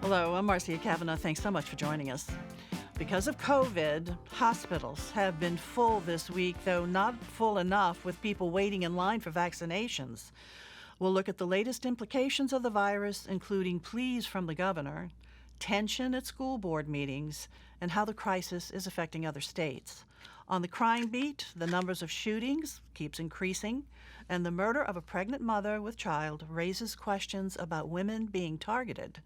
Hello, I'm Marcia Kavanaugh. Thanks so much for joining us. Because of COVID, hospitals have been full this week, though not full enough with people waiting in line for vaccinations. We'll look at the latest implications of the virus, including pleas from the governor, tension at school board meetings, and how the crisis is affecting other states. On the crime beat, the numbers of shootings keeps increasing, and the murder of a pregnant mother with child raises questions about women being targeted.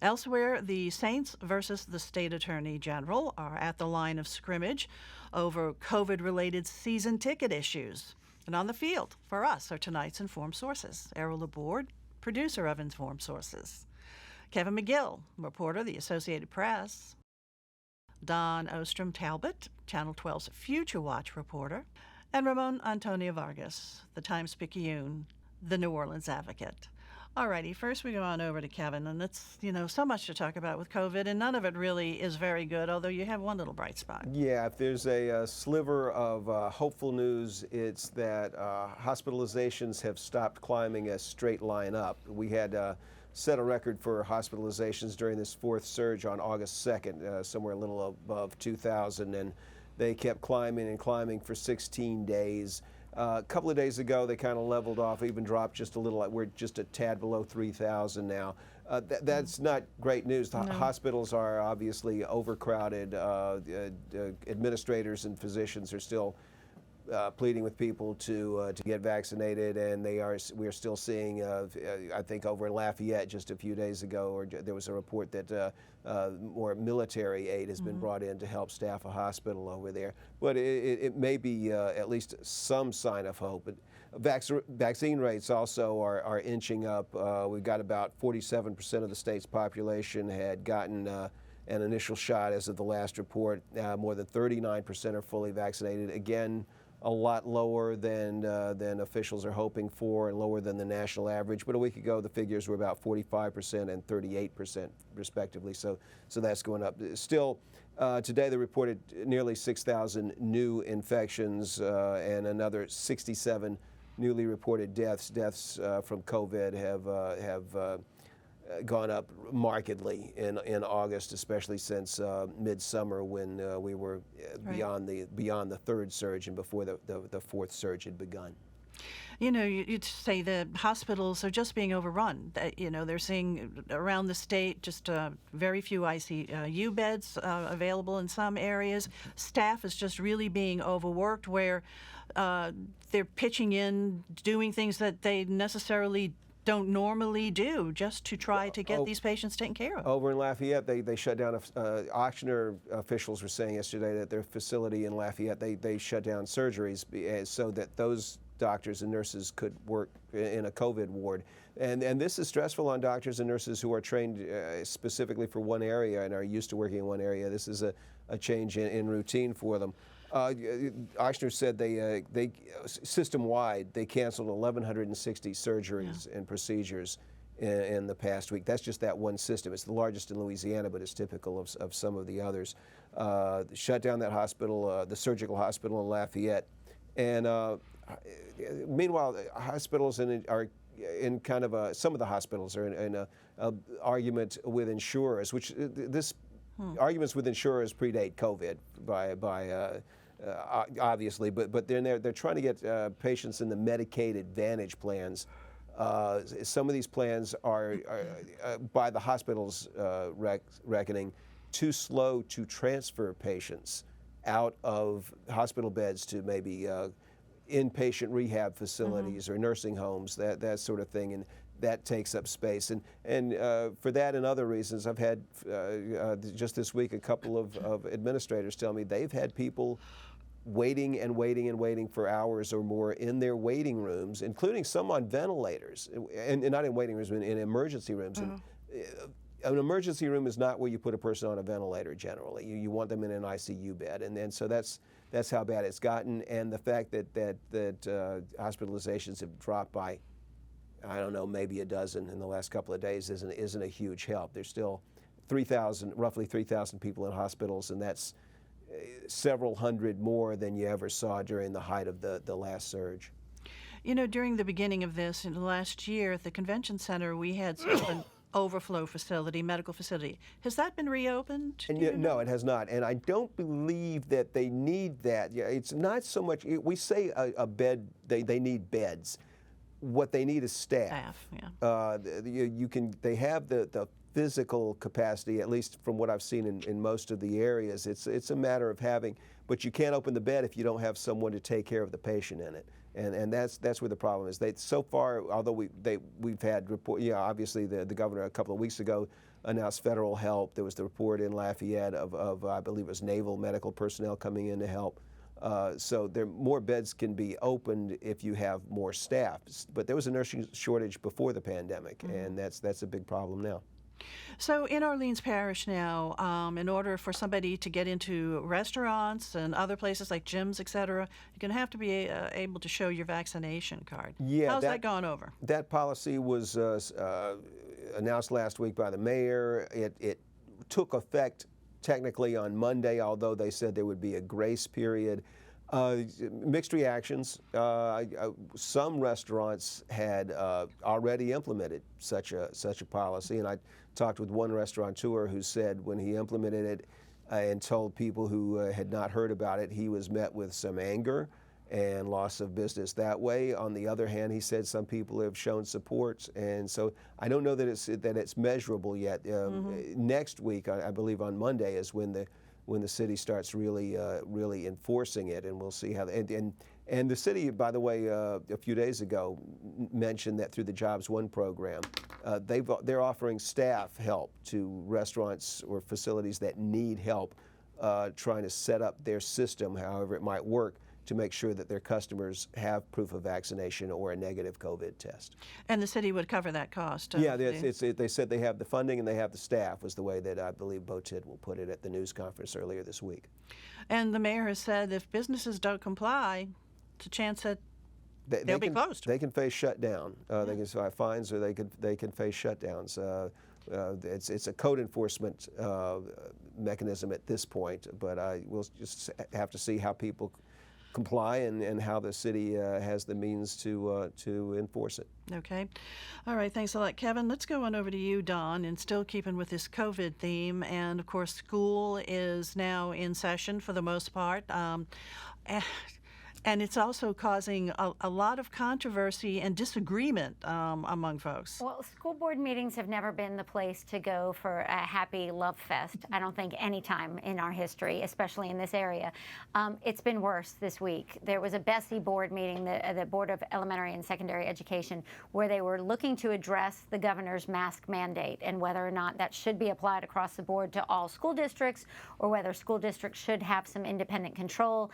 Elsewhere, the Saints versus the state attorney general are at the line of scrimmage over COVID-related season ticket issues. And on the field, for us, are tonight's Informed Sources. Errol, Laborde, producer of Informed Sources. Kevin McGill, reporter, The Associated Press. Don Ostrom Talbot, Channel 12's Future Watch reporter. And Ramon Antonio Vargas, the Times-Picayune, the New Orleans Advocate. All righty, first we go on over to Kevin, and it's, so much to talk about with COVID, and none of it really is very good, although you have one little bright spot. Yeah, if there's a sliver of hopeful news, it's that hospitalizations have stopped climbing a straight line up. We had set a record for hospitalizations during this fourth surge on August 2nd, somewhere a little above 2,000, and they kept climbing and climbing for 16 days. A couple of days ago, they kind of leveled off, even dropped just a little. We're just a tad below 3,000 now. That's not great news. The hospitals are obviously overcrowded. Administrators and physicians are still pleading with people to get vaccinated, and we are still seeing. I think over in Lafayette just a few days ago, there was a report that more military aid has been brought in to help staff a hospital over there. But it may be at least some sign of hope. But vaccine rates also are inching up. We've got about 47% of the state's population had gotten an initial shot as of the last report. More than 39% are fully vaccinated. Again, a lot lower than officials are hoping for, and lower than the national average. But a week ago, the figures were about 45% and 38%, respectively. So that's going up. Still, today they reported nearly 6,000 new infections and another 67 newly reported deaths. Deaths from COVID have gone up markedly in August, especially since midsummer, when we were beyond the third surge and before the fourth surge had begun. You'd say the hospitals are just being overrun. They're seeing around the state just very few ICU beds available in some areas. Staff is just really being overworked, where they're pitching in, doing things that they necessarily don't normally do, just to try to get these patients taken care of. Over in Lafayette, they shut down. Auctioner officials were saying yesterday that their facility in Lafayette, they shut down surgeries so that those doctors and nurses could work in a COVID ward. And this is stressful on doctors and nurses who are trained specifically for one area and are used to working in one area. This is a change in routine for them. Ochsner said they system-wide, they canceled 1,160 surgeries and procedures in the past week. That's just that one system. It's the largest in Louisiana, but it's typical of some of the others. Shut down that hospital, the surgical hospital in Lafayette. And meanwhile, hospitals are in kind of some of the hospitals are in a argument with insurers, which arguments with insurers predate COVID by obviously, but they're trying to get patients in the Medicaid Advantage plans. Some of these plans are by the hospital's reckoning, too slow to transfer patients out of hospital beds to maybe inpatient rehab facilities or nursing homes, that sort of thing, and that takes up space. And for that and other reasons, I've had just this week a couple of administrators tell me they've had people waiting and waiting and waiting for hours or more in their waiting rooms, including some on ventilators, and not in waiting rooms, in emergency rooms. And, an emergency room is not where you put a person on a ventilator generally. You want them in an ICU bed, and so that's how bad it's gotten. And the fact that hospitalizations have dropped by, I don't know, maybe a dozen in the last couple of days isn't a huge help. There's still roughly 3,000 people in hospitals, and that's several hundred more than you ever saw during the height of the last surge. During the beginning of this, in the last year at the convention center, we had sort of overflow facility, medical facility. Has that been reopened? And no, it has not. And I don't believe that they need that. Yeah, it's not so much. We say a bed. They need beds. What they need is staff. Yeah. They have the physical capacity, at least from what I've seen in most of the areas. It's a matter of having, but you can't open the bed if you don't have someone to take care of the patient in it. And that's where the problem is. So far, although we've had report, obviously the governor a couple of weeks ago announced federal help. There was the report in Lafayette of I believe it was naval medical personnel coming in to help. So more beds can be opened if you have more staff. But there was a nursing shortage before the pandemic, and that's a big problem now. So in Orleans Parish now, in order for somebody to get into restaurants and other places like gyms, et cetera, you're going to have to be able to show your vaccination card. Yeah, how's that gone over? That policy was announced last week by the mayor. It took effect technically on Monday, although they said there would be a grace period. Mixed reactions. Some restaurants had already implemented such a policy, and I talked with one restaurateur who said when he implemented it and told people who had not heard about it, he was met with some anger and loss of business that way. On the other hand, he said some people have shown support, and so I don't know that it's measurable yet. Next week, I believe on Monday, is when the city starts really enforcing it, and we'll see how. And the city, by the way, a few days ago mentioned that through the Jobs One program, they're offering staff help to restaurants or facilities that need help trying to set up their system, however it might work, to make sure that their customers have proof of vaccination or a negative COVID test. And the city would cover that cost? Yeah, they said they have the funding and they have the staff, was the way that I believe Botid will put it at the news conference earlier this week. And the mayor has said if businesses don't comply, it's a chance that they'll be closed. They can face shutdown. They can survive fines, or they can face shutdowns. It's a code enforcement mechanism at this point, but we'll just have to see how people comply and how the city has the means to enforce it. Okay. All right. Thanks a lot, Kevin. Let's go on over to you, Don, and still keeping with this COVID theme. And, of course, school is now in session for the most part. And it's also causing a lot of controversy and disagreement among folks. Well, school board meetings have never been the place to go for a happy love fest, I don't think, any time in our history, especially in this area. It's been worse this week. There was a Bessie board meeting, the Board of Elementary and Secondary Education, where they were looking to address the governor's mask mandate and whether or not that should be applied across the board to all school districts, or whether school districts should have some independent control.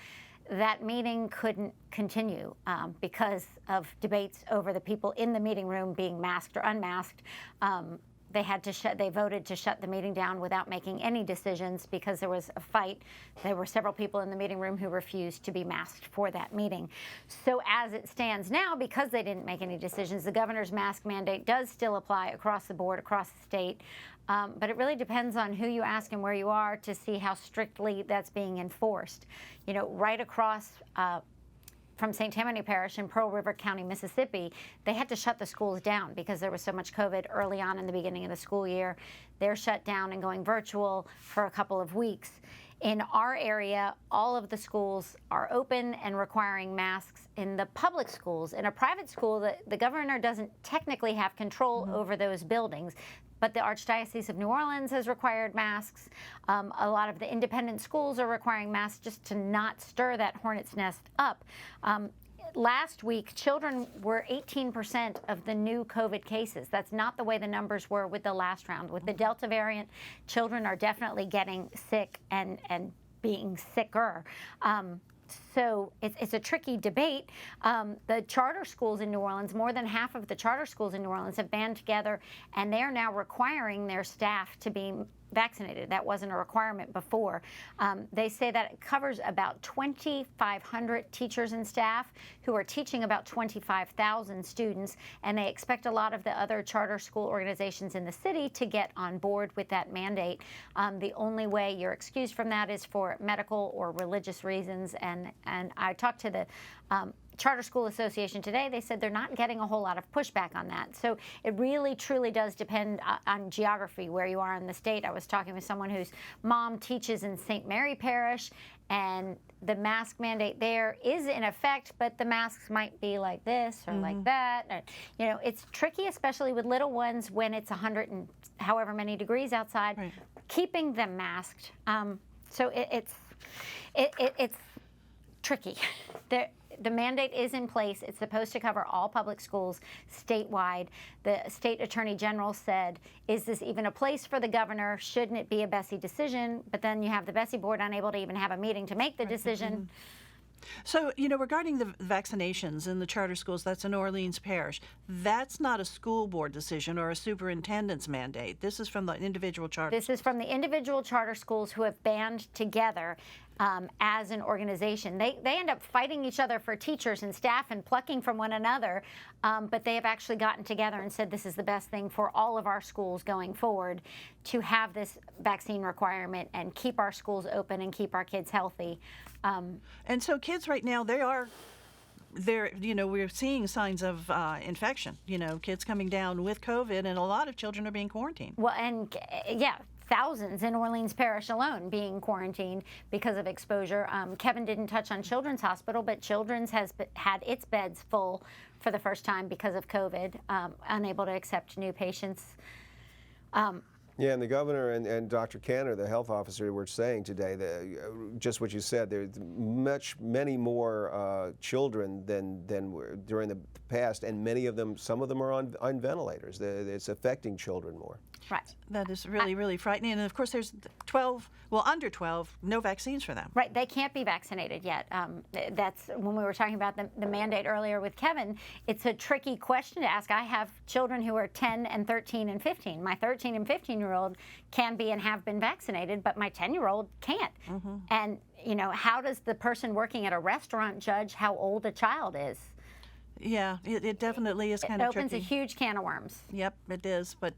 That meeting couldn't continue because of debates over the people in the meeting room being masked or unmasked. They voted to shut the meeting down without making any decisions because there was a fight. There were several people in the meeting room who refused to be masked for that meeting. So as it stands now, because they didn't make any decisions, the governor's mask mandate does still apply across the board, across the state. But it really depends on who you ask and where you are to see how strictly that's being enforced. You know, right across from St. Tammany Parish in Pearl River County, Mississippi, they had to shut the schools down because there was so much COVID early on in the beginning of the school year. They're shut down and going virtual for a couple of weeks. In our area, all of the schools are open and requiring masks in the public schools. In a private school, the governor doesn't technically have control over those buildings, but the Archdiocese of New Orleans has required masks. A lot of the independent schools are requiring masks just to not stir that hornet's nest up. Last week, children were 18% of the new COVID cases. That's not the way the numbers were with the last round. With the Delta variant, children are definitely getting sick and being sicker. So it's a tricky debate. The charter schools in New Orleans, more than half of the charter schools in New Orleans have band together, and they are now requiring their staff to be vaccinated. That wasn't a requirement before. They say that it covers about 2,500 teachers and staff who are teaching about 25,000 students, and they expect a lot of the other charter school organizations in the city to get on board with that mandate. The only way you're excused from that is for medical or religious reasons, and I talked to the Charter School Association today, they said they're not getting a whole lot of pushback on that. So it really, truly does depend on geography, where you are in the state. I was talking with someone whose mom teaches in St. Mary Parish, and the mask mandate there is in effect, but the masks might be like this or like that. You know, it's tricky, especially with little ones when it's 100 and however many degrees outside, right. keeping them masked. So it's tricky. The mandate is in place. It's supposed to cover all public schools statewide. The state attorney general said, is this even a place for the governor? Shouldn't it be a Bessie decision? But then you have the Bessie board unable to even have a meeting to make the decision. So, you know, regarding the vaccinations in the charter schools, that's in Orleans Parish. That's not a school board decision or a superintendent's mandate. This is from the individual charter. This is from the individual charter schools who have band together as an organization. They end up fighting each other for teachers and staff and plucking from one another, but they have actually gotten together and said this is the best thing for all of our schools going forward, to have this vaccine requirement and keep our schools open and keep our kids healthy. And so kids right now, you know, we're seeing signs of infection, you know, kids coming down with COVID, and a lot of children are being quarantined. Well, and yeah, thousands in Orleans Parish alone being quarantined because of exposure. Kevin didn't touch on Children's Hospital, but Children's has had its beds full for the first time because of COVID, unable to accept new patients. Yeah, and the governor and Dr. Cantor, the health officer, were saying today that just what you said. There's many more children than were during the past, and many of them, some of them are on ventilators. It's affecting children more. Right. That is really, really frightening. And of course, there's under 12, no vaccines for them. Right. They can't be vaccinated yet. That's when we were talking about the mandate earlier with Kevin. It's a tricky question to ask. I have children who are 10 and 13 and 15. My 13 and 15-year-old can be and have been vaccinated, but my 10-year-old can't. And, you know, how does the person working at a restaurant judge how old a child is? Yeah, it definitely is kind of tricky. It opens a huge can of worms. Yep, it is. But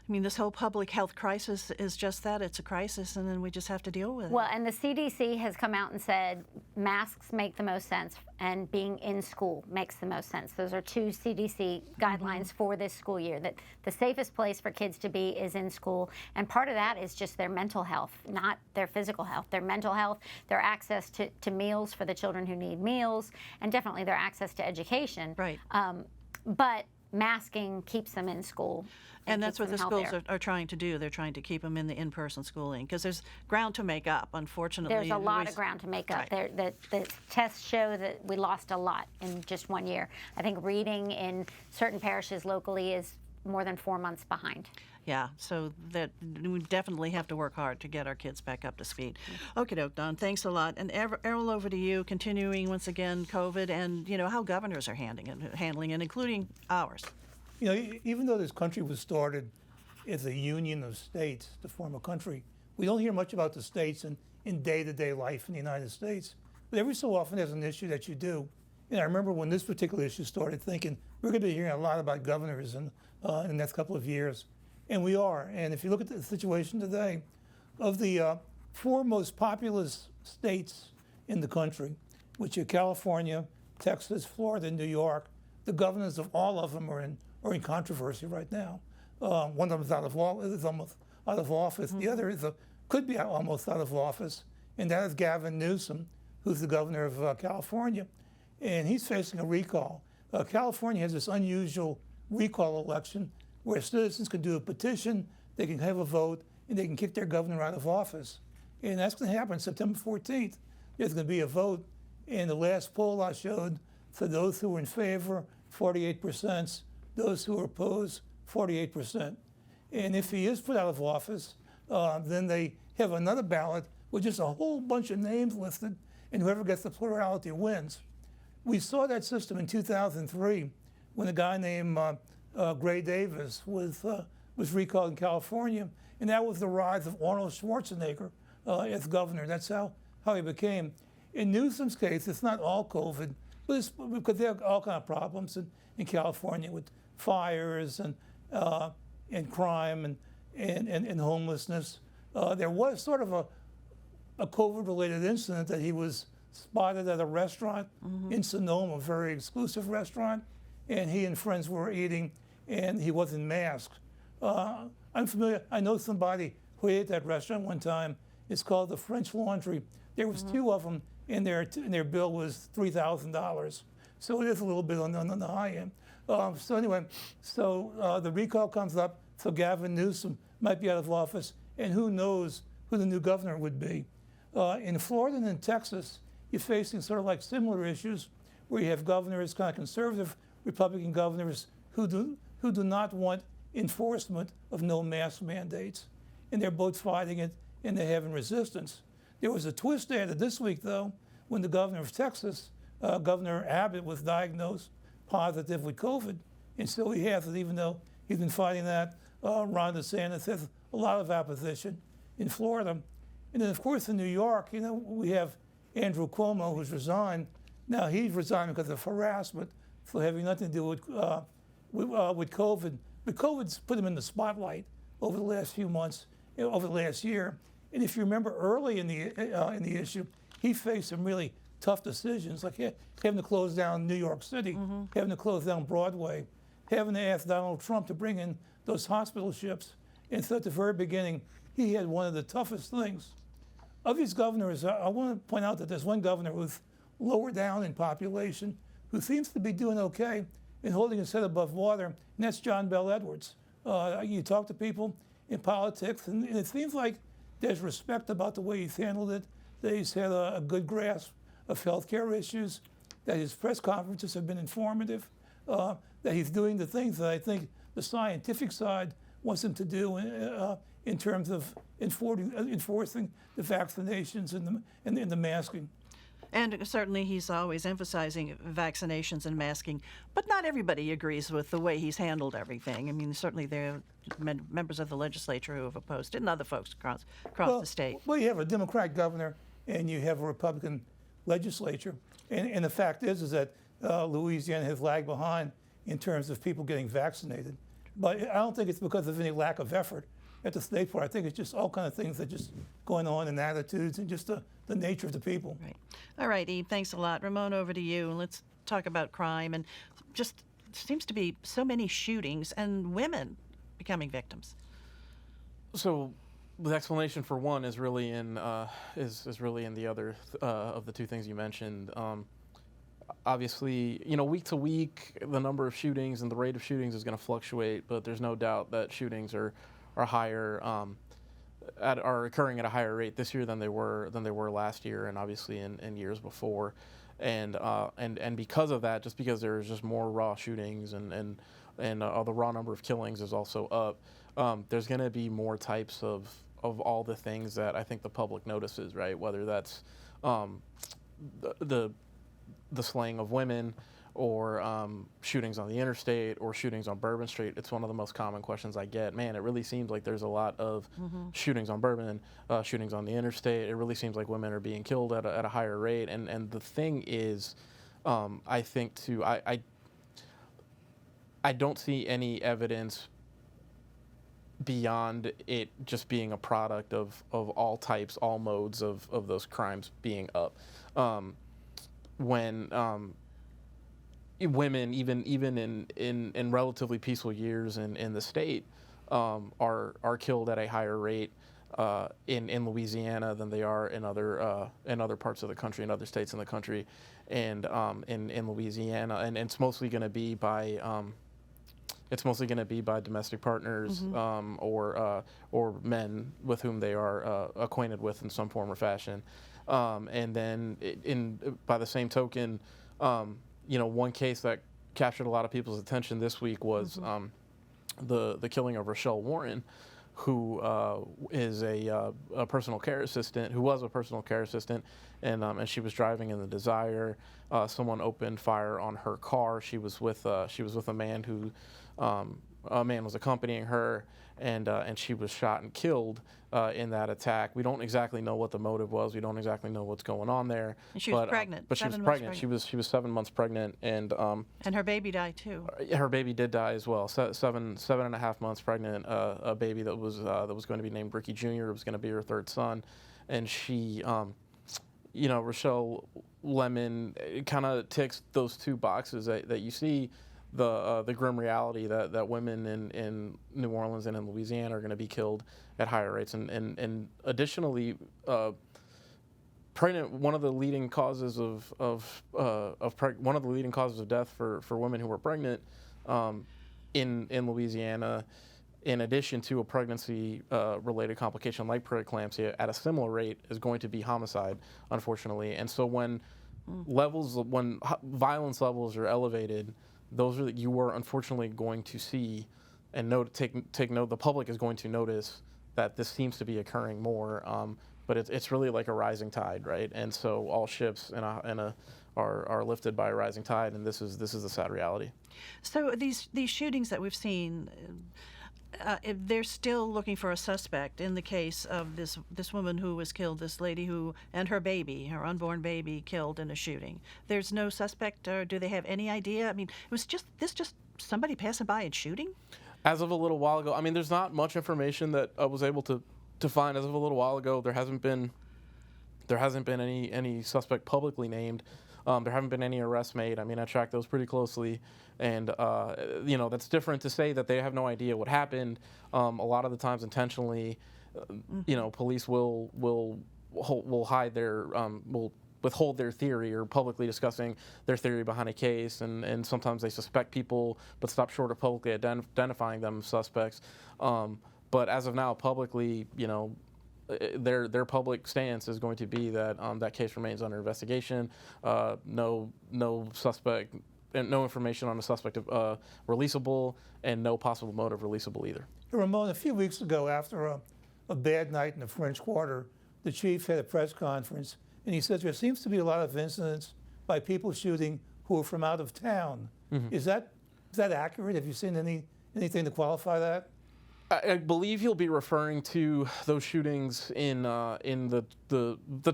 I mean, this whole public health crisis is just that. It's a crisis, and then we just have to deal with it. Well, and the CDC has come out and said masks make the most sense, and being in school makes the most sense. Those are two CDC guidelines for this school year, that the safest place for kids to be is in school. And part of that is just their mental health, not their physical health. Their mental health, their access to meals for the children who need meals, and definitely their access to education. Right. But masking keeps them in school. And that's what the schools are trying to do. They're trying to keep them in the in-person schooling, because there's ground to make up, unfortunately. There's a lot of ground to make up. Right. The tests show that we lost a lot in just 1 year. I think reading in certain parishes locally is more than 4 months behind. Yeah, so that we definitely have to work hard to get our kids back up to speed. Okay, doke, Don, thanks a lot. And Errol, over to you, continuing once again COVID and, you know, how governors are handling it, including ours. You know, even though this country was started as a union of states to form a country, we don't hear much about the states in day-to-day life in the United States. But every so often there's an issue that you do. And I remember when this particular issue started, thinking we're going to be hearing a lot about governors in the next couple of years. And we are. And if you look at the situation today, of the 4 most populous states in the country, which are California, Texas, Florida, and New York, the governors of all of them are in controversy right now. One of them is almost out of office. The other could be almost out of office, and that is Gavin Newsom, who's the governor of California, and he's facing a recall. California has this unusual recall election where citizens can do a petition, they can have a vote, and they can kick their governor out of office. And that's going to happen September 14th. There's going to be a vote, and the last poll I showed, for those who were in favor, 48%. Those who are opposed, 48%. And if he is put out of office, then they have another ballot with just a whole bunch of names listed, and whoever gets the plurality wins. We saw that system in 2003 when a guy named Gray Davis was recalled in California, and that was the rise of Arnold Schwarzenegger as governor. That's how he became. In Newsom's case, it's not all COVID, but it's because there are all kinds of problems in California with fires and crime and homelessness. There was sort of a COVID-related incident that he was spotted at a restaurant in Sonoma, a very exclusive restaurant, and he and friends were eating, and he wasn't masked. I'm familiar. I know somebody who ate at that restaurant one time. It's called the French Laundry. There was two of them, and their bill was $3,000. So it is a little bit on the high end. So anyway, the recall comes up. So Gavin Newsom might be out of office, and who knows who the new governor would be. In Florida and in Texas, you're facing sort of like similar issues, where you have governors, kind of conservative Republican governors, who do not want enforcement of no mask mandates, and they're both fighting it, and they're having resistance. There was a twist added this week, though, when the governor of Texas, Governor Abbott, was diagnosed positive with COVID, and so he has it, even though he's been fighting that. Ron DeSantis has a lot of opposition in Florida. And then, of course, in New York, we have Andrew Cuomo, who's resigned. Now, he's resigned because of harassment, so having nothing to do with COVID. But COVID's put him in the spotlight over the last few months, over the last year. And if you remember early in the issue, he faced some really tough decisions, like having to close down New York City, having to close down Broadway, having to ask Donald Trump to bring in those hospital ships. And so at the very beginning, he had one of the toughest things. Of these governors, I want to point out that there's one governor who's lower down in population, who seems to be doing okay and holding his head above water, and that's John Bel Edwards. You talk to people in politics, and it seems like there's respect about the way he's handled it, that he's had a good grasp of healthcare issues, that his press conferences have been informative, that he's doing the things that I think the scientific side wants him to do in terms of enforcing the vaccinations and the masking. And certainly he's always emphasizing vaccinations and masking, but not everybody agrees with the way he's handled everything. I mean, certainly there are members of the legislature who have opposed it, and other folks across the state. Well, you have a Democratic governor and you have a Republican legislature. And the fact is that Louisiana has lagged behind in terms of people getting vaccinated. But I don't think it's because of any lack of effort at the state part. I think it's just all kind of things that just going on in attitudes and just the nature of the people. Right. All right, Eve, thanks a lot. Ramon, over to you. Let's talk about crime. And just seems to be so many shootings and women becoming victims. So the explanation for one is really in is really in the other of the two things you mentioned. Obviously, week to week, the number of shootings and the rate of shootings is going to fluctuate, but there's no doubt that shootings are higher, are occurring at a higher rate this year than they were last year, and obviously in years before, and because of that, just because there's just more raw shootings and the raw number of killings is also up, there's going to be more types of all the things that I think the public notices, right? Whether that's the slaying of women, or shootings on the interstate, or shootings on Bourbon Street. It's one of the most common questions I get. Man, it really seems like there's a lot of shootings on Bourbon, shootings on the interstate. It really seems like women are being killed at a higher rate. And the thing is, I think too, I don't see any evidence beyond it just being a product of all types, all modes of those crimes being up. When women, even in relatively peaceful years in the state, are killed at a higher rate in Louisiana than they are in other parts of the country, in other states in the country, and in Louisiana, and it's mostly going to be by domestic partners, or men with whom they are acquainted with in some form or fashion. And then by the same token, one case that captured a lot of people's attention this week was the killing of Rochelle Warren, who is a personal care assistant, who was a personal care assistant, and she was driving in the Desire. Someone opened fire on her car. She was with a man who was accompanying her, and she was shot and killed in that attack. We don't exactly know what the motive was. We don't exactly know what's going on there. And she was pregnant. But she was pregnant. She was 7 months pregnant, and her baby died too. Her baby did die as well. 7.5 months pregnant. A baby that was going to be named Ricky Jr. It was going to be her third son, and she, Rochelle Lemon kind of ticks those two boxes that you see the grim reality that women in New Orleans and in Louisiana are going to be killed at higher rates, and additionally, pregnant, one of the leading causes of one of the leading causes of death for women who were pregnant in Louisiana, in addition to a pregnancy related complication like preeclampsia at a similar rate, is going to be homicide, unfortunately. And so when violence levels are elevated, those are you are unfortunately going to see and take note. The public is going to notice that this seems to be occurring more. But it's really like a rising tide, right? And so all ships are lifted by a rising tide, and this is the sad reality. So these shootings that we've seen, they're still looking for a suspect in the case of this woman who was killed, this lady and her baby, her unborn baby, killed in a shooting. There's no suspect, or do they have any idea? I mean, was just somebody passing by and shooting? As of a little while ago, I mean, there's not much information that I was able to find. As of a little while ago, there hasn't been any suspect publicly named. There haven't been any arrests made. I mean, I tracked those pretty closely, and that's different to say that they have no idea what happened. A lot of the times, intentionally, police will hide their will withhold their theory or publicly discussing their theory behind a case, and sometimes they suspect people but stop short of publicly identifying them as suspects. But as of now, publicly, their public stance is going to be that that case remains under investigation. No suspect, and no information on the suspect releasable, and no possible motive releasable either. Ramon, a few weeks ago, after a bad night in the French Quarter, the chief had a press conference, and he said there seems to be a lot of incidents by people shooting who are from out of town. Mm-hmm. Is that accurate? Have you seen anything to qualify that? I believe he'll be referring to those shootings in the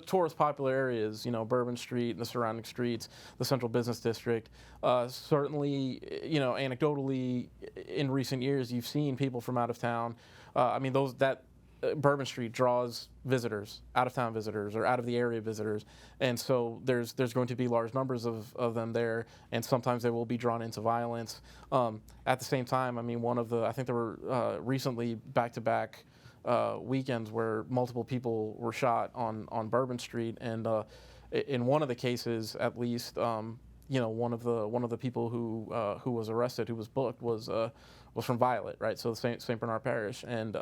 tourist popular areas, Bourbon Street and the surrounding streets, the Central Business District. Certainly, anecdotally, in recent years, you've seen people from out of town. Bourbon Street draws visitors, out-of-town visitors or out-of-the-area visitors, and so there's going to be large numbers of them there, and sometimes they will be drawn into violence. At the same time, I mean, I think there were recently back-to-back weekends where multiple people were shot on Bourbon Street, and in one of the cases, at least, one of the people who was arrested, who was booked, was from Violet, right? So the St. Bernard Parish, and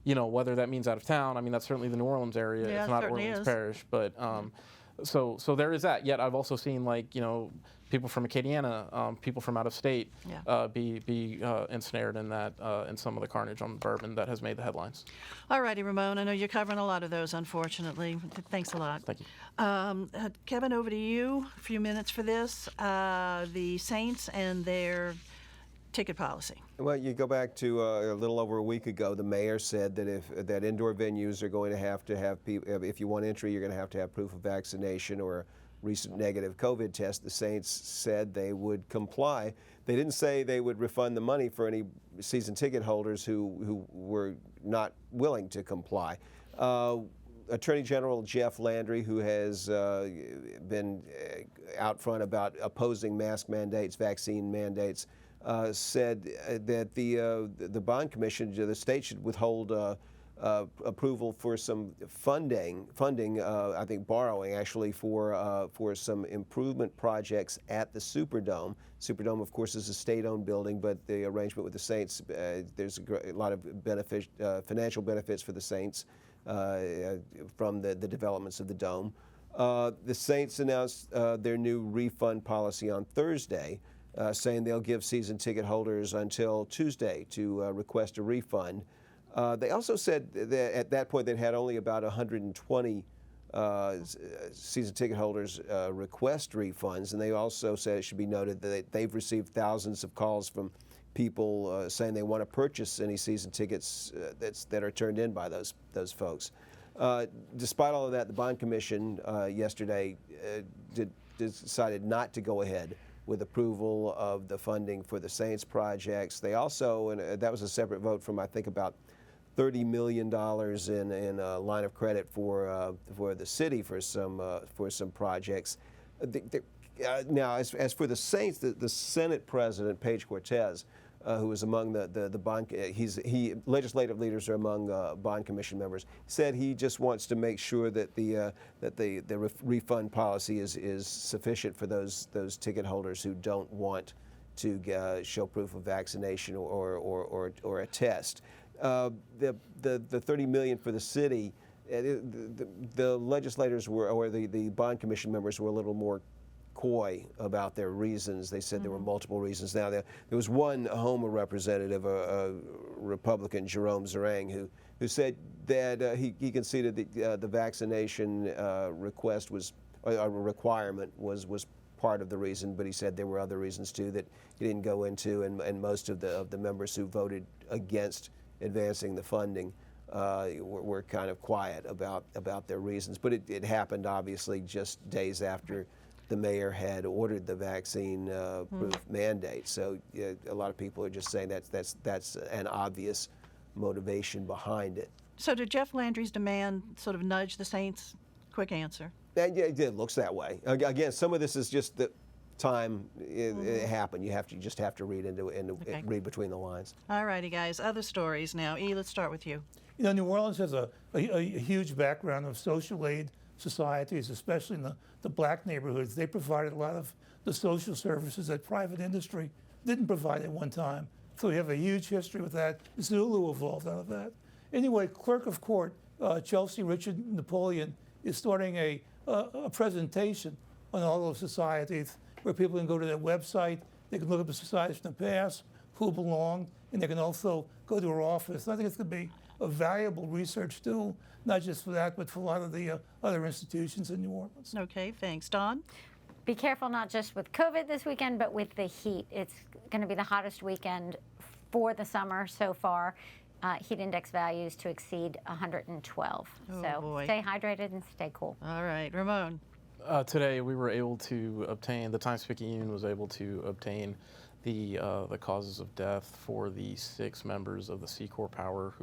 whether that means out of town, I mean, that's certainly the New Orleans area. Yeah, it's not Orleans Parish, but so there is that. Yet I've also seen people from Acadiana, people from out of state, be ensnared in that in some of the carnage on Bourbon that has made the headlines. All righty, Ramon. I know you're covering a lot of those, unfortunately. Thanks a lot. Thank you. Kevin, over to you. A few minutes for this. The Saints and their ticket policy. Well, you go back to a little over a week ago, the mayor said that indoor venues are going to have people, if you want entry, you're going to have proof of vaccination or a recent negative COVID test. The Saints said they would comply. They didn't say they would refund the money for any season ticket holders who were not willing to comply. Attorney General Jeff Landry, who has been out front about opposing mask mandates, vaccine mandates, said that the bond commission, the state should withhold approval for some funding. I think borrowing actually for some improvement projects at the Superdome. Superdome, of course, is a state-owned building, but the arrangement with the Saints, there's a lot of financial benefits for the Saints from the developments of the dome. The Saints announced their new refund policy on Thursday, saying they'll give season ticket holders until Tuesday to request a refund. They also said that at that point they'd had only about 120 season ticket holders request refunds, and they also said it should be noted that they've received thousands of calls from people saying they want to purchase any season tickets that are turned in by those folks. Despite all of that, the Bond Commission yesterday decided not to go ahead with approval of the funding for the Saints projects. They also, and that was a separate vote from I think about $30 million in a line of credit for the city for some projects. Now, as for the Saints, the Senate President Page Cortez, who was among the bond, legislative leaders are among bond commission members, said he just wants to make sure that the refund policy is sufficient for those ticket holders who don't want to show proof of vaccination or a test. The $30 million for the city, the legislators or the bond commission members were a little more coy about their reasons. They said there were multiple reasons. Now, there was one Houma representative, a Republican, Jerome Zerang, who said that he conceded that the vaccination request was a requirement was part of the reason, but he said there were other reasons too that he didn't go into, and most of the members who voted against advancing the funding were kind of quiet about their reasons. But it happened obviously just days after the mayor had ordered the vaccine proof mandate. So a lot of people are just saying that's an obvious motivation behind it. So did Jeff Landry's demand sort of nudge the Saints? Quick answer. Yeah, it looks that way. Again, some of this is just the time it happened. You just have to read into it and Okay. read between the lines. All righty, guys. Other stories now. E, let's start with you. You know, New Orleans has a huge background of social aid societies, especially in the black neighborhoods. They provided a lot of the social services that private industry didn't provide at one time. So we have a huge history with that. Zulu evolved out of that. Anyway, Clerk of Court Chelsea Richard Napoleon is starting a presentation on all those societies where people can go to their website, they can look up the societies from the past, who belong, and they can also go to her office. I think it's going to be a valuable research tool, not just for that, but for a lot of the other institutions in New Orleans. Okay, thanks. Don? Be careful not just with COVID this weekend, but with the heat. It's going to be the hottest weekend for the summer so far. Heat index values to exceed 112. Oh, so boy. stay hydrated and stay cool. All right, Ramon. Today we were able to obtain, the Times-Picayune was able to obtain the causes of death for the 6 members of the Sea Corps Power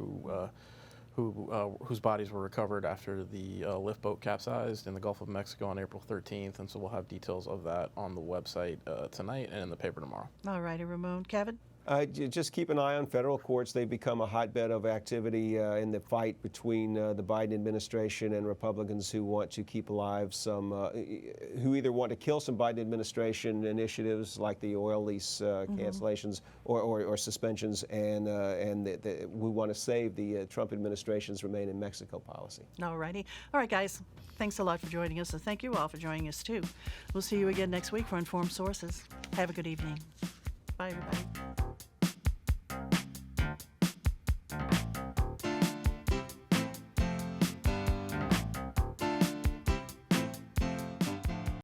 whose bodies were recovered after the lift boat capsized in the Gulf of Mexico on April 13th, and so we'll have details of that on the website tonight and in the paper tomorrow. All righty, Ramon. Kevin? Just keep an eye on federal courts. They've become a hotbed of activity in the fight between the Biden administration and Republicans who want to keep alive some, who either want to kill some Biden administration initiatives like the oil lease cancellations or suspensions, and we want to save the Trump administration's Remain in Mexico policy. All righty. All right, guys. Thanks a lot for joining us, and thank you all for joining us, too. We'll see you again next week for Informed Sources. Have a good evening. Bye, everybody.